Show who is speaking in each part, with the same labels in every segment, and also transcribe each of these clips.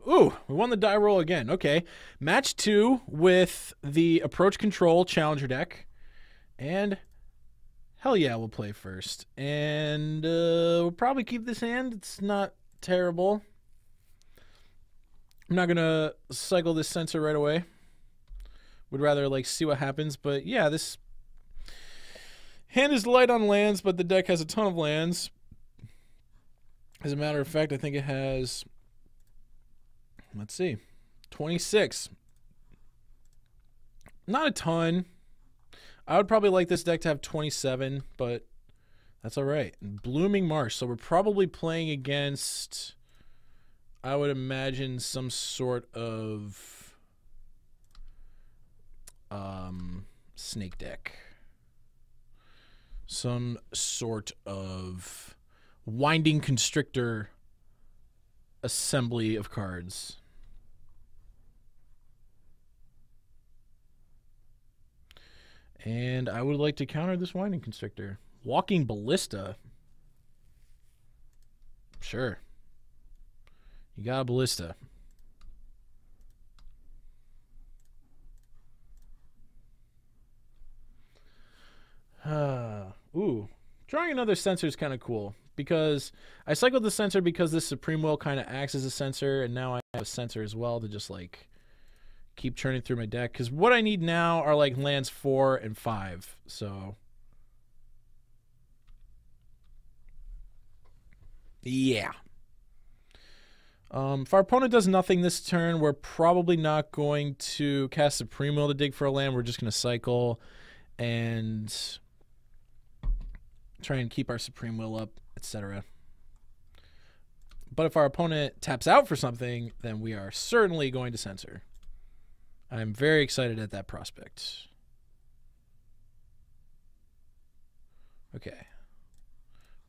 Speaker 1: Ooh, we won the die roll again. Okay. Match 2 with the Approach Control Challenger deck. And hell yeah, we'll play first. And we'll probably keep this hand. It's not terrible. I'm not going to cycle this Censor right away. Would rather like see what happens. But yeah, this hand is light on lands, but the deck has a ton of lands. As a matter of fact, I think it has, let's see, 26. Not a ton. I would probably like this deck to have 27, but that's all right. Blooming Marsh. So we're probably playing against, I would imagine, some sort of snake deck. Some sort of Winding Constrictor assembly of cards. And I would like to counter this Winding Constrictor. Walking Ballista. Sure. You got a Ballista. Ooh. Drawing another Censor is kind of cool. Because I cycled the Censor because this Supreme Will kind of acts as a Censor, and now I have a Censor as well to just like keep churning through my deck. Because what I need now are like lands 4 and 5. So yeah. If our opponent does nothing this turn, we're probably not going to cast Supreme Will to dig for a land. We're just going to cycle and try and keep our Supreme Will up, etc. But if our opponent taps out for something, then we are certainly going to Censor. I'm very excited at that prospect. Okay.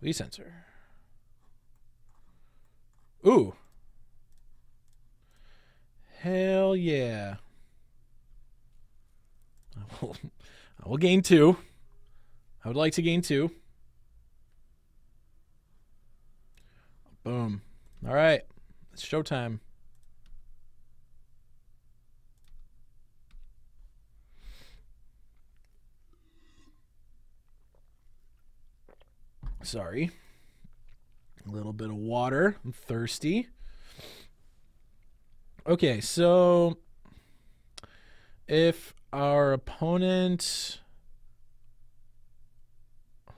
Speaker 1: We Censor. Ooh. Hell yeah. I will gain 2. I would like to gain 2. Boom. All right. It's showtime. Sorry. A little bit of water. I'm thirsty. Okay, so if our opponent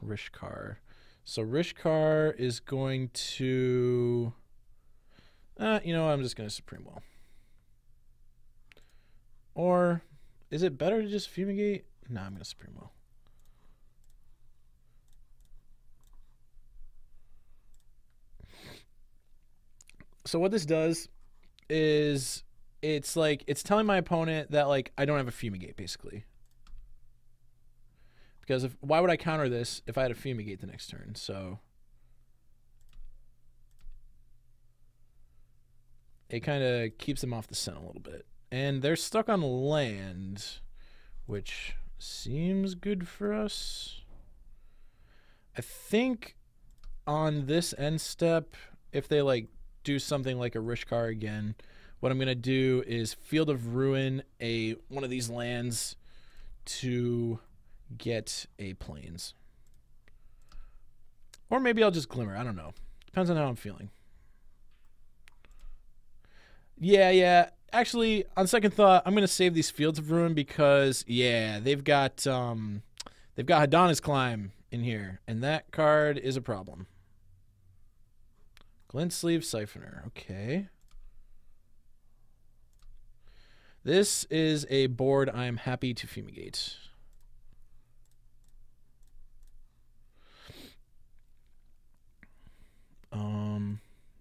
Speaker 1: Rishkar. So Rishkar is going to you know, I'm just going to Supreme Will. Or is it better to just Fumigate? No, I'm going to Supreme Will. So what this does is it's like it's telling my opponent that like I don't have a Fumigate basically. Because why would I counter this if I had a Fumigate the next turn? So it kind of keeps them off the scent a little bit. And they're stuck on land, which seems good for us. I think on this end step, if they like do something like a Rishkar again, what I'm going to do is Field of Ruin one of these lands to get a Plains. Or maybe I'll just Glimmer. I don't know. Depends on how I'm feeling. Yeah. Actually, on second thought, I'm going to save these Fields of Ruin because, yeah, they've got Hadana's Climb in here, and that card is a problem. Glint Sleeve Siphoner. Okay. This is a board I'm happy to Fumigate.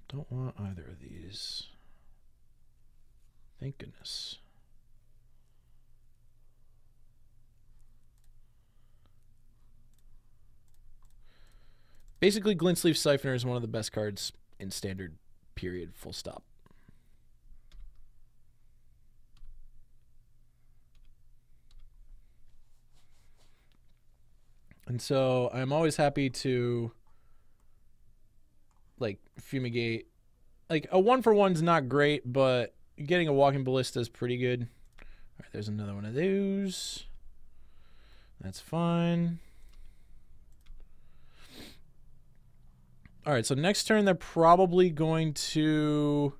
Speaker 1: Don't want either of these. Thank goodness. Basically, Glint Sleeve Siphoner is one of the best cards in Standard, period, full stop. And so I'm always happy to like Fumigate like a 1-for-1's not great, but getting a Walking Ballista is pretty good. All right, there's another one of those. That's fine. All right, so next turn they're probably going to,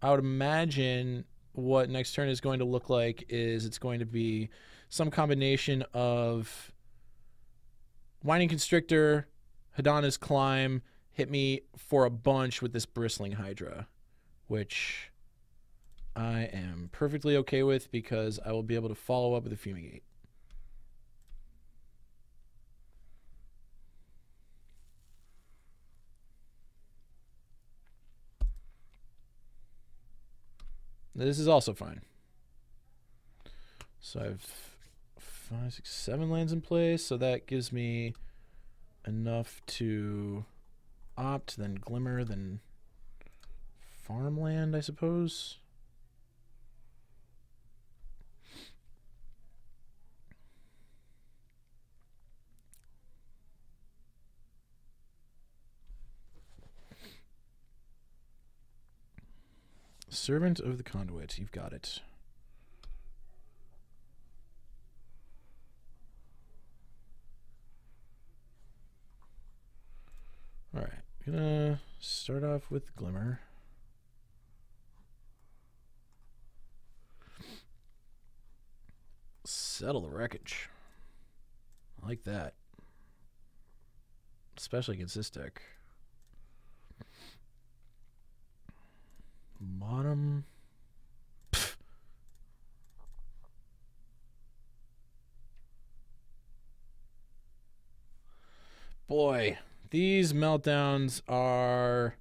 Speaker 1: I would imagine what next turn is going to look like is it's going to be some combination of Whining Constrictor, Hadana's Climb, hit me for a bunch with this Bristling Hydra, which I am perfectly okay with because I will be able to follow up with a Fumigate. This is also fine. So I have 5, 6, 7 lands in place, so that gives me enough to opt, then Glimmer, then farmland, I suppose. Servant of the Conduit, you've got it. All right, gonna start off with Glimmer. Settle the Wreckage. I like that. Especially against this deck. Bottom. Pfft. Boy, these meltdowns are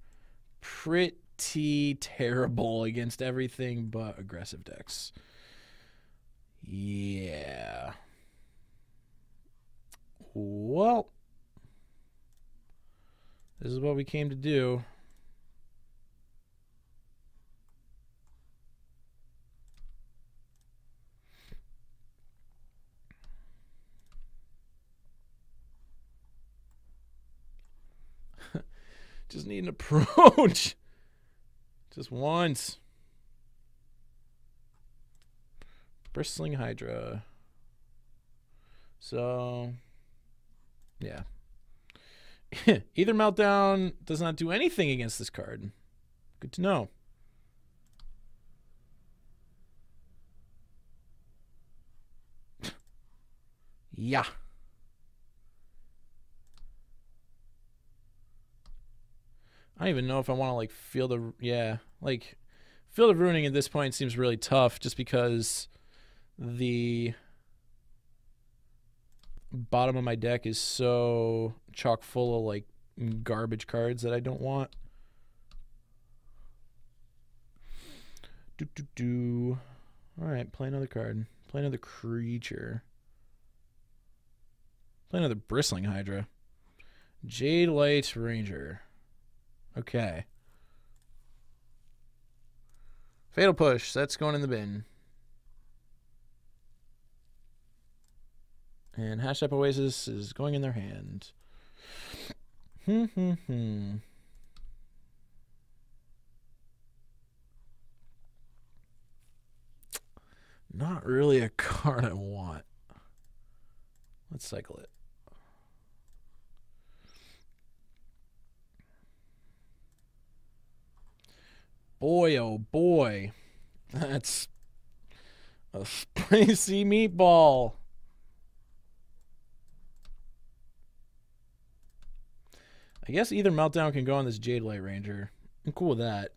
Speaker 1: pretty terrible against everything but aggressive decks. Yeah. Well, this is what we came to do. Just need an approach. Just once. Bristling Hydra. So, yeah. Either Meltdown does not do anything against this card. Good to know. Yeah. I don't even know if I want to, like, feel the... Yeah, like, Field of Ruining at this point seems really tough just because the bottom of my deck is so chock full of, like, garbage cards that I don't want. All right, play another card. Play another creature. Play another Bristling Hydra. Jade Light Ranger. Okay. Fatal Push. That's going in the bin. And Hashed Up Oasis is going in their hand. Not really a card I want. Let's cycle it. Boy, oh boy. That's a spicy meatball. I guess either Meltdown can go on this Jade Light Ranger. I'm cool with that.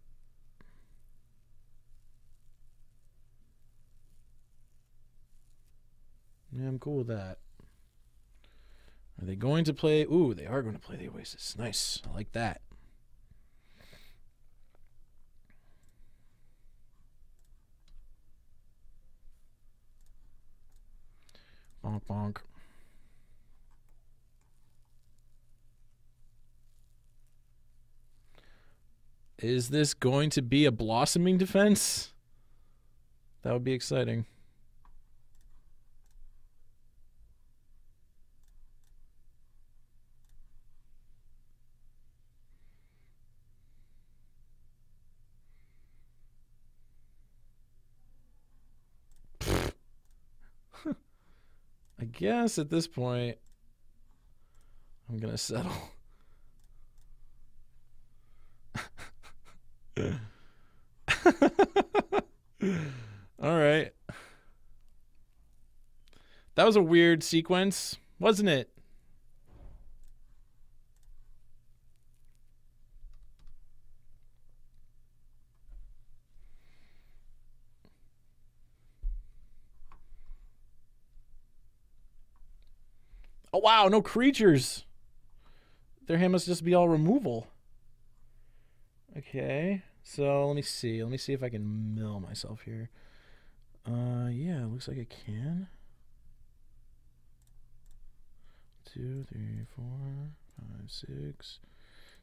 Speaker 1: Yeah, I'm cool with that. Are they going to play? Ooh, they are going to play the Oasis. Nice. I like that. Bonk, bonk. Is this going to be a Blossoming Defense? That would be exciting. guess at this point, I'm going to settle. All right. That was a weird sequence, wasn't it? Oh, wow, no creatures. Their hand must just be all removal. Okay, so let me see. Let me see if I can mill myself here. Yeah, it looks like I can. 2, 3, 4, 5, 6,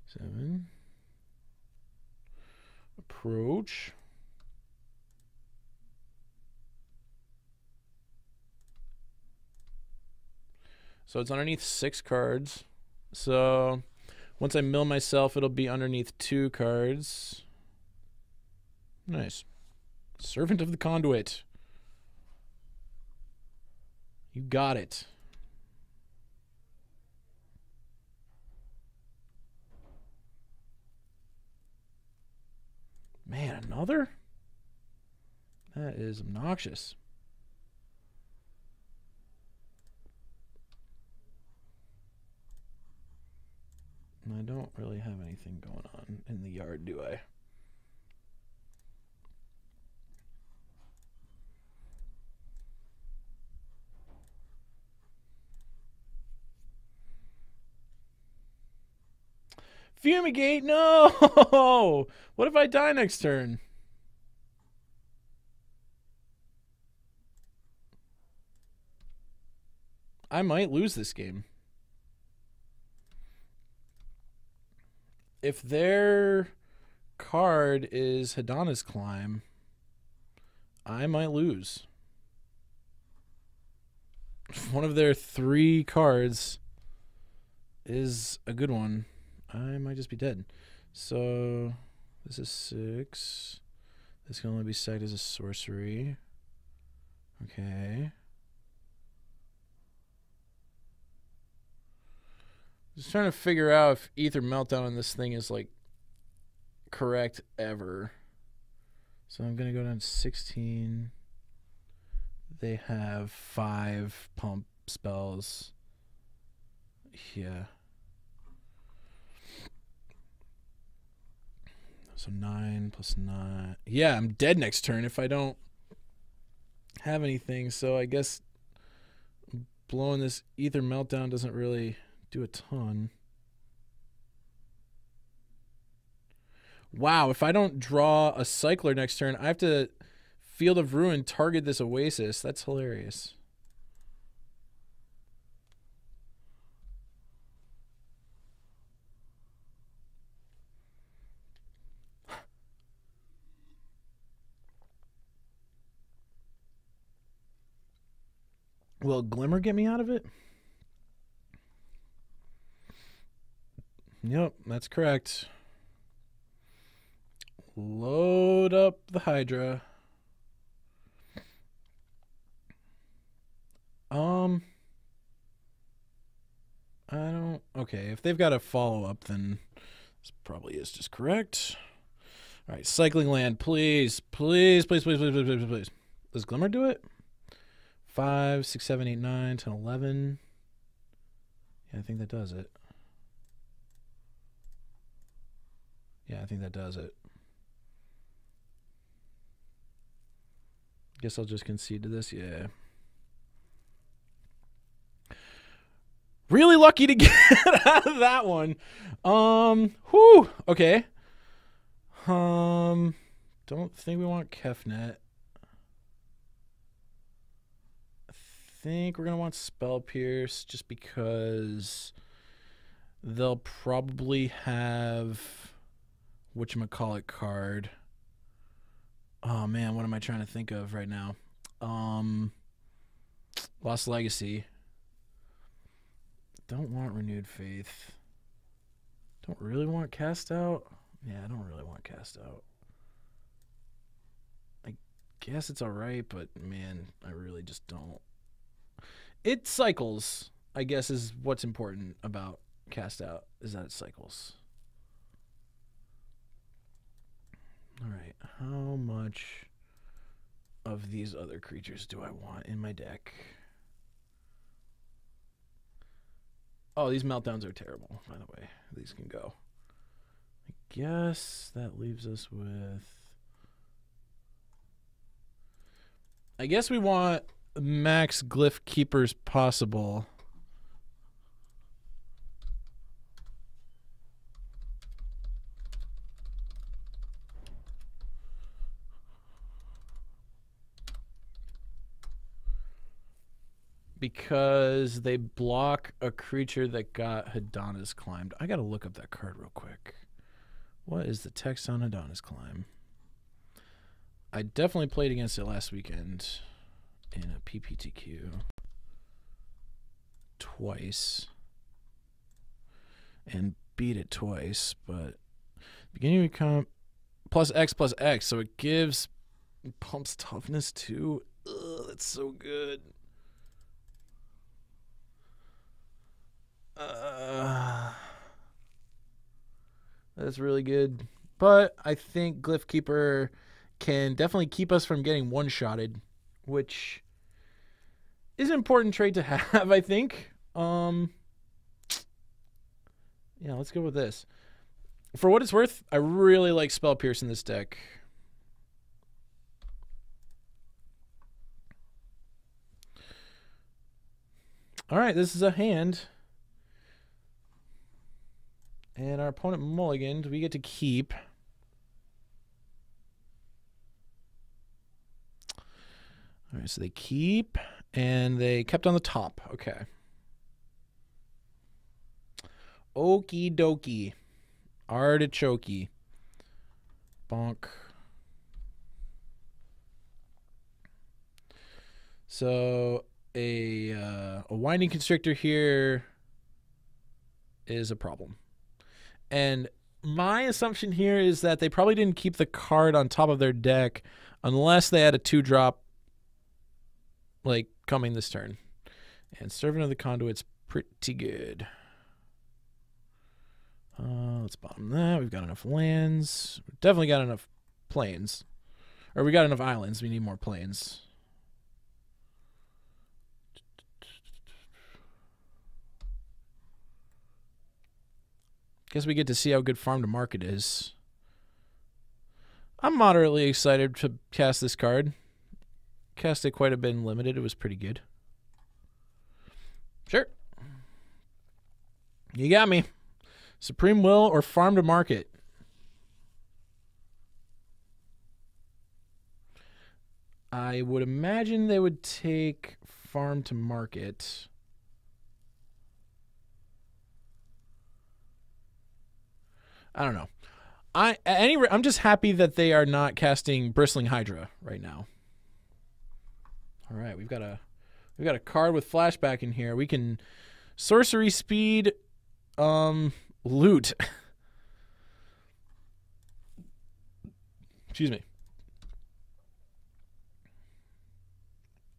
Speaker 1: 7. Approach. So it's underneath 6 cards. So once I mill myself, it'll be underneath 2 cards. Nice. Servant of the Conduit. You got it. Man, another? That is obnoxious. And I don't really have anything going on in the yard, do I? Fumigate? No! What if I die next turn? I might lose this game. If their card is Hadana's Climb, I might lose. If one of their 3 cards is a good one, I might just be dead. So this is 6. This can only be sacked as a sorcery. Okay. Just trying to figure out if Ether Meltdown on this thing is like correct ever. So I'm gonna go down to 16. They have 5 pump spells. Yeah. So 9 plus 9. Yeah, I'm dead next turn if I don't have anything. So I guess blowing this Ether Meltdown doesn't really do a ton. Wow, if I don't draw a Cycler next turn, I have to Field of Ruin target this Oasis. That's hilarious. Will Glimmer get me out of it? Yep, that's correct. Load up the Hydra. I don't... Okay, if they've got a follow-up, then this probably is just correct. All right, Cycling Land, please. Please, please, please, please, please, please, please. Does Glimmer do it? 5, 6, 7, 8, 9, 10, 11. Yeah, I think that does it. Yeah, I think that does it. Guess I'll just concede to this. Yeah. Really lucky to get out of that one. Whew. Okay. Don't think we want Kefnet. I think we're gonna want Spell Pierce just because they'll probably have whatchamacallit card. Oh man, what am I trying to think of right now? Lost Legacy. Don't want Renewed Faith. Don't really want Cast Out. Yeah, I don't really want Cast Out. I guess it's alright, but man, I really just don't. It cycles, I guess, is what's important about cast out, is that it cycles. All right, how much of these other creatures do I want in my deck? Oh, these meltdowns are terrible, by the way. These can go. I guess that leaves us with... I guess we want max glyph keepers possible. Because they block a creature that got Hadana's climbed. I gotta look up that card real quick. What is the text on Hadana's climb? I definitely played against it last weekend in a PPTQ. Twice. And beat it twice, but beginning of comp plus X, so it gives pumps toughness too. Ugh, that's so good. That's really good. But I think Glyph Keeper can definitely keep us from getting one-shotted, which is an important trait to have, I think. Yeah, let's go with this. For what it's worth, I really like Spell Pierce in this deck. All right, this is a hand. And our opponent mulliganed. We get to keep. All right, so they keep, and they kept on the top. Okay. Okie dokie. Artichoke. Bonk. So a Winding Constrictor here is a problem. And my assumption here is that they probably didn't keep the card on top of their deck unless they had a 2-drop like coming this turn. And Servant of the Conduit's pretty good. Let's bottom that. We've got enough lands. We've definitely got enough plains. Or we got enough islands. We need more plains. Guess we get to see how good Farm to Market is. I'm moderately excited to cast this card. Cast it quite a bit in Limited. It was pretty good. Sure. You got me. Supreme Will or Farm to Market? I would imagine they would take Farm to Market. I don't know. At any rate, I'm just happy that they are not casting Bristling Hydra right now. All right, we've got a card with flashback in here. We can sorcery speed loot. Excuse me.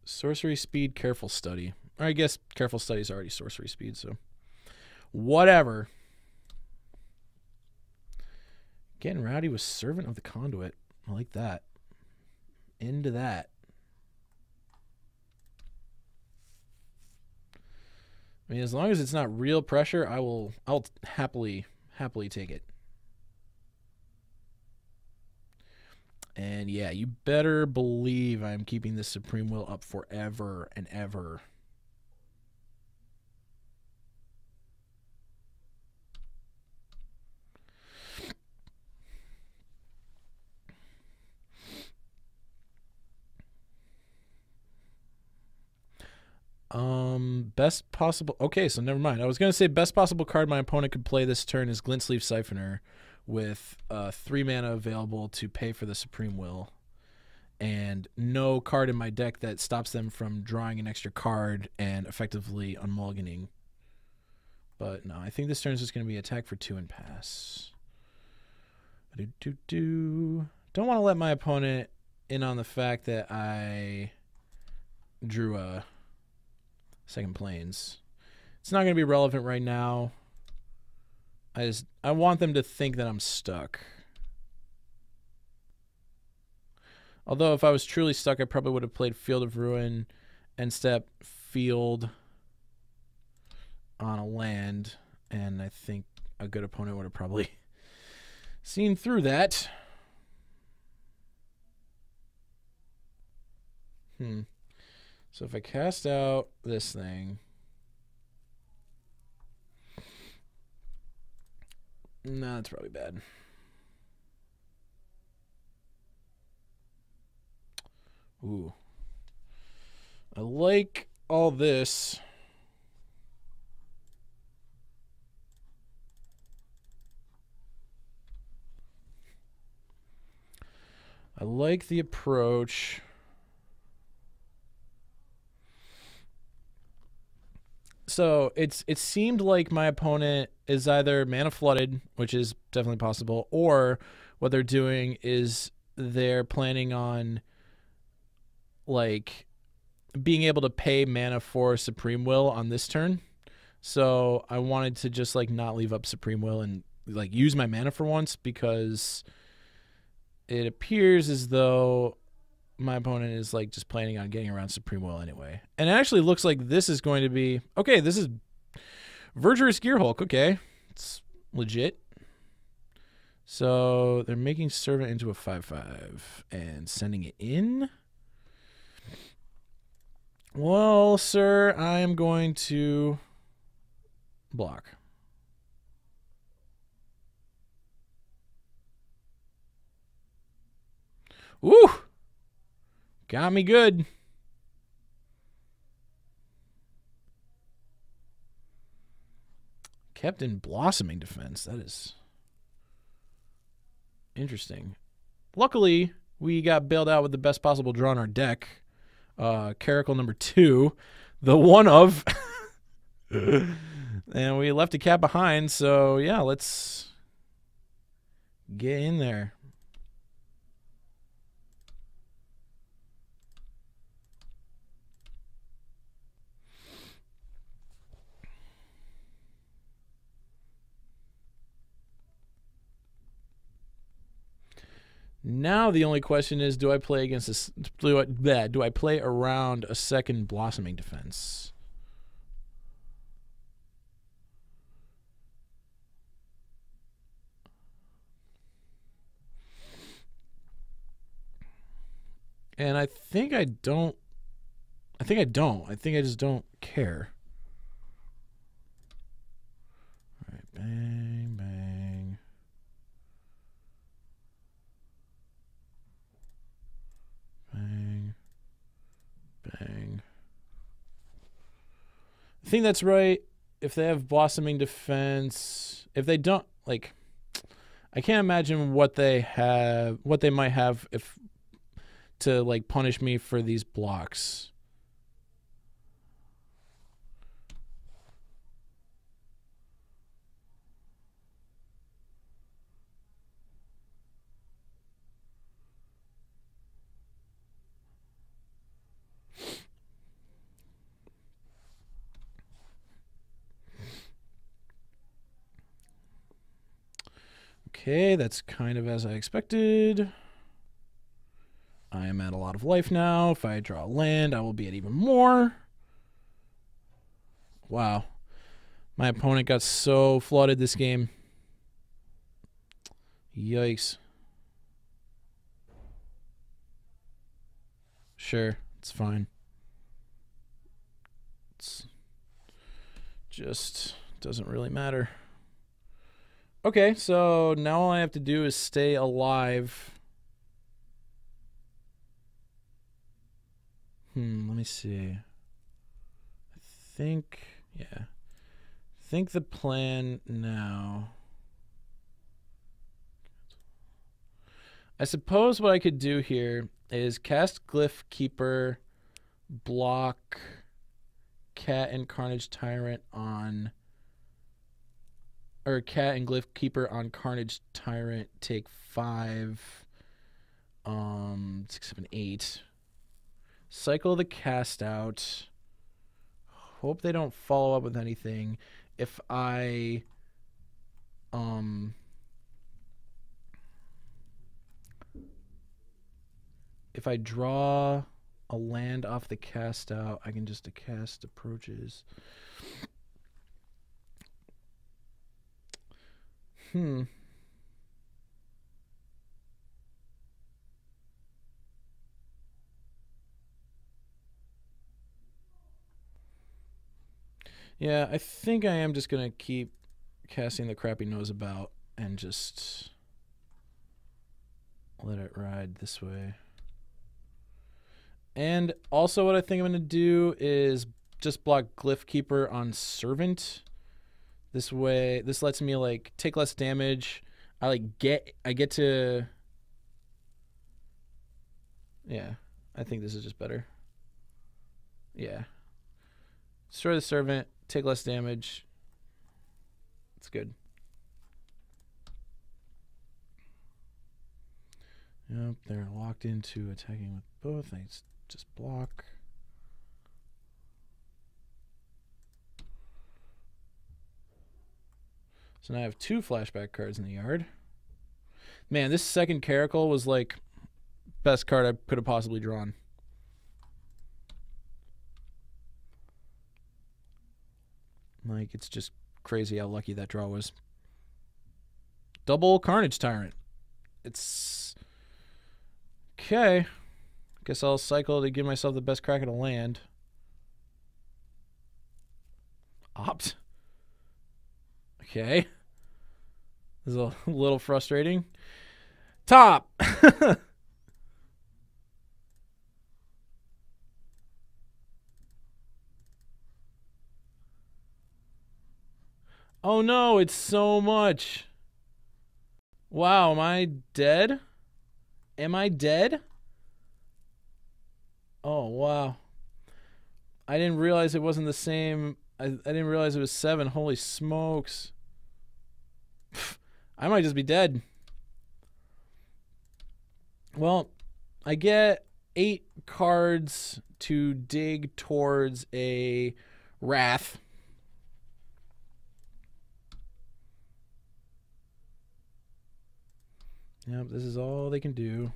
Speaker 1: Sorcery speed, careful study. Or I guess careful study is already sorcery speed, so whatever. Getting rowdy with Servant of the Conduit. I like that. Into that. I mean, as long as it's not real pressure, I'll happily take it. And yeah, you better believe I'm keeping this Supreme Will up forever and ever. Best possible. Okay, so never mind. I was gonna say best possible card my opponent could play this turn is Glintsleeve Siphoner, with 3 mana available to pay for the Supreme Will, and no card in my deck that stops them from drawing an extra card and effectively unmulliganing. But no, I think this turn is just gonna be attack for 2 and pass. Don't want to let my opponent in on the fact that I drew a Second Plains. It's not going to be relevant right now. I want them to think that I'm stuck. Although if I was truly stuck, I probably would have played Field of Ruin and step Field on a land, and I think a good opponent would have probably seen through that. So if I cast out this thing, no, that's probably bad. Ooh. I like all this. I like the approach. So it seemed like my opponent is either mana flooded, which is definitely possible, or what they're doing is they're planning on like being able to pay mana for Supreme Will on this turn. So I wanted to just like not leave up Supreme Will and like use my mana for once, because it appears as though my opponent is like just planning on getting around Supreme Will anyway. And it actually looks like this is going to be okay. This is Verdurous Gearhulk. Okay, it's legit. So they're making Servant into a 5/5 and sending it in. Well, sir, I am going to block. Woo! Got me good. Kept in Blossoming Defense. That is interesting. Luckily, we got bailed out with the best possible draw in our deck. Caracal number 2. The one of. And we left a cat behind. So, yeah, let's get in there. Now the only question is, do I play against this? Do I play around a second Blossoming Defense? And I think I don't. I think I just don't care. All right, bang, bang. Bang. Bang. I think that's right. If they have Blossoming Defense, if they don't, like, I can't imagine what they might have if to like punish me for these blocks. Okay, that's kind of as I expected. I am at a lot of life now. If I draw a land, I will be at even more. Wow. My opponent got so flooded this game. Yikes. Sure, it's fine. It's just doesn't really matter. Okay, so now all I have to do is stay alive. Let me see. I think the plan now. I suppose what I could do here is cast Glyph Keeper, block Cat and Carnage Tyrant on, or Cat and Glyph Keeper on Carnage Tyrant, take 5, 6, 7, 8. Cycle the cast out. hope they don't follow up with anything. If I draw a land off the cast out, I can just cast approaches. Yeah, I think I am just going to keep casting the crappy nose about and just let it ride this way. And also what I think I'm going to do is just block Glyph Keeper on Servant. This way, this lets me like take less damage. I get to, yeah, I think this is just better. Yeah. Destroy the Servant, take less damage. It's good. Yep, they're locked into attacking with both. I just block. So now I have 2 flashback cards in the yard. Man, this second Caracal was like best card I could have possibly drawn. Like, it's just crazy how lucky that draw was. Double Carnage Tyrant. It's okay. Guess I'll cycle to give myself the best crack at a land. Opt. Okay. This is a little frustrating. Top. Oh no, it's so much. Wow, am I dead? Am I dead? Oh, wow. I didn't realize it wasn't the same. I didn't realize it was 7. Holy smokes. I might just be dead. Well, I get 8 cards to dig towards a Wrath. Yep, this is all they can do.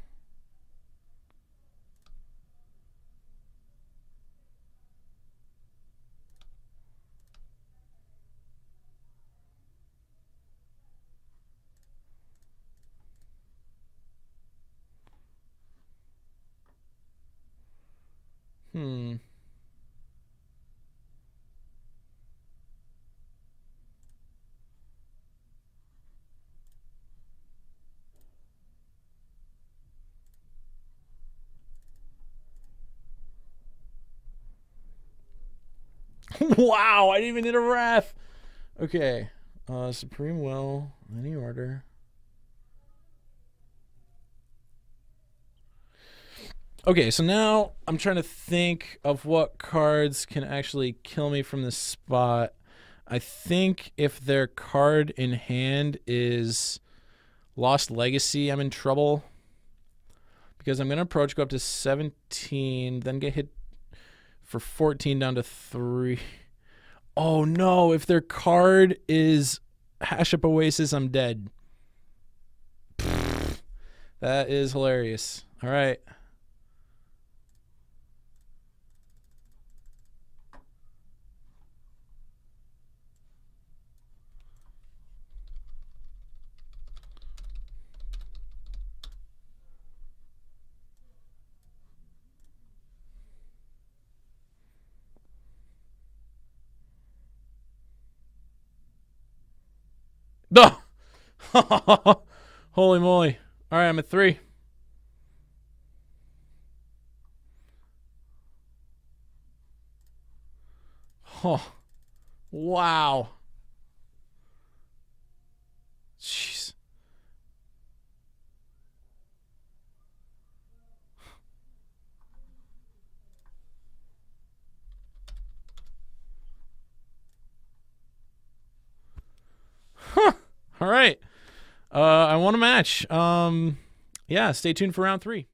Speaker 1: Wow, I didn't even hit a Wrath. Okay. Supreme Will, any order. Okay, so now I'm trying to think of what cards can actually kill me from this spot. I think if their card in hand is Lost Legacy, I'm in trouble. Because I'm going to approach, go up to 17, then get hit for 14 down to 3. Oh no, if their card is Hash Up Oasis, I'm dead. That is hilarious. All right. Duh! Holy moly. All right, I'm at 3. Oh, wow. Jeez. Huh. All right. I won a match. Yeah, stay tuned for round 3.